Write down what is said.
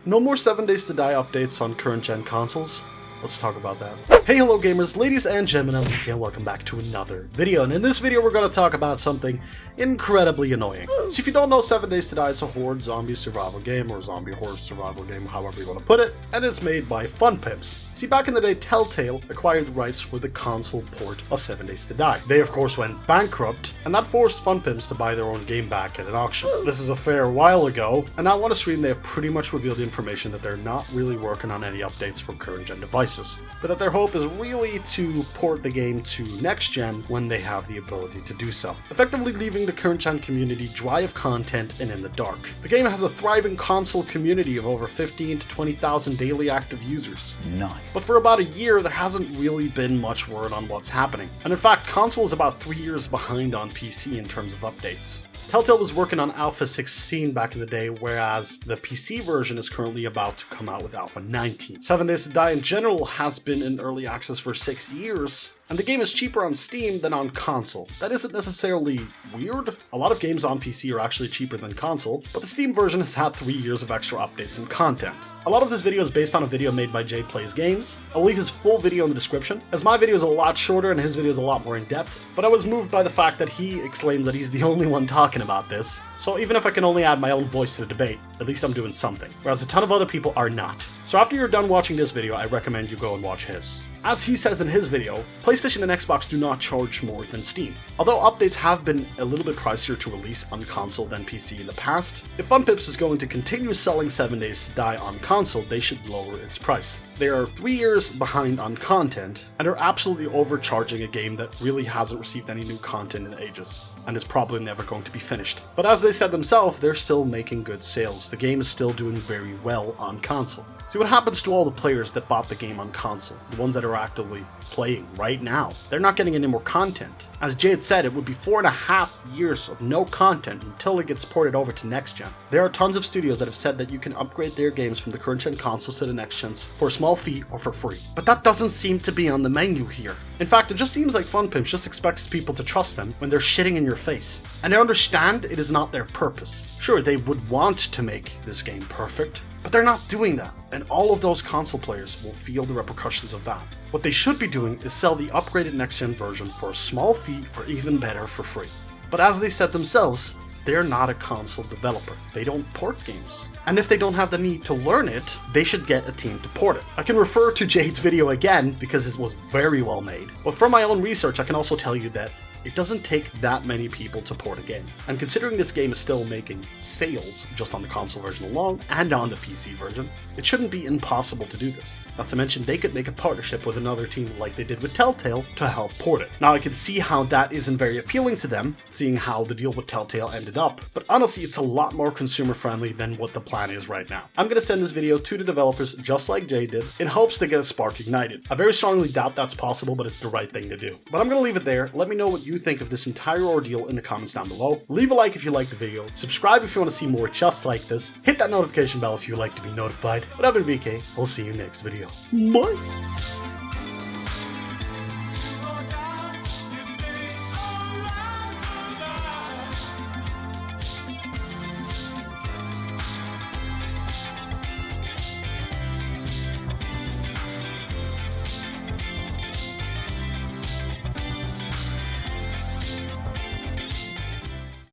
No more 7 Days to Die updates on current-gen consoles. Let's talk about that. Hey, hello gamers, ladies and gentlemen, I'm VK and welcome back to another video. And in this video, we're going to talk about something incredibly annoying. So if you don't know 7 Days to Die, it's a horde zombie survival game, or zombie horde survival game, however you want to put it. And it's made by Funpimps. See, back in the day, Telltale acquired the rights for the console port of 7 Days to Die. They of course went bankrupt, and that forced Funpimps to buy their own game back at an auction. This is a fair while ago, and now on a stream they have pretty much revealed the information that they're not really working on any updates for current gen devices, but that their hope is really to port the game to next gen when they have the ability to do so, effectively leaving the current gen community dry of content and in the dark. The game has a thriving console community of over 15 to 20,000 daily active users. Nice. But for about a year, there hasn't really been much word on what's happening. And in fact, console is about 3 years behind on PC in terms of updates. Telltale was working on Alpha 16 back in the day, whereas the PC version is currently about to come out with Alpha 19. 7 Days to Die in general has been in early access for 6 years, and the game is cheaper on Steam than on console. That isn't necessarily weird. A lot of games on PC are actually cheaper than console, but the Steam version has had 3 years of extra updates and content. A lot of this video is based on a video made by Jay Plays Games. I'll leave his full video in the description, as my video is a lot shorter and his video is a lot more in depth, but I was moved by the fact that he exclaims that he's the only one talking about this, so even if I can only add my own voice to the debate, at least I'm doing something, whereas a ton of other people are not. So after you're done watching this video, I recommend you go and watch his. As he says in his video, PlayStation and Xbox do not charge more than Steam. Although updates have been a little bit pricier to release on console than PC in the past, if Funpimps is going to continue selling 7 Days to Die on console, they should lower its price. They are 3 years behind on content, and are absolutely overcharging a game that really hasn't received any new content in ages, and is probably never going to be finished. But as they said themselves, they're still making good sales. The game is still doing very well on console. See what happens to all the players that bought the game on console, the ones that are actively playing right now. They're not getting any more content. As Jade said, it would be 4.5 years of no content until it gets ported over to next gen. There are tons of studios that have said that you can upgrade their games from the current gen consoles to the next gens for a small fee or for free. But that doesn't seem to be on the menu here. In fact, it just seems like Funpimps just expects people to trust them when they're shitting in your face. And I understand it is not their purpose. Sure, they would want to make this game perfect, but they're not doing that, and all of those console players will feel the repercussions of that. What they should be doing is sell the upgraded next-gen version for a small fee, or even better, for free. But as they said themselves, they're not a console developer. They don't port games. And if they don't have the need to learn it, they should get a team to port it. I can refer to Jade's video again because it was very well made, but from my own research I can also tell you that it doesn't take that many people to port a game. And considering this game is still making sales just on the console version alone and on the PC version, it shouldn't be impossible to do this. Not to mention they could make a partnership with another team like they did with Telltale to help port it. Now I can see how that isn't very appealing to them, seeing how the deal with Telltale ended up, but honestly it's a lot more consumer friendly than what the plan is right now. I'm gonna send this video to the developers just like Jay did, in hopes to get a spark ignited. I very strongly doubt that's possible, but it's the right thing to do. But I'm gonna leave it there. Let me know what you think of this entire ordeal in the comments down below. Leave a like if you liked the video, subscribe if you want to see more just like this, hit that notification bell if you would like to be notified. But I've been VK, we'll see you next video. Bye!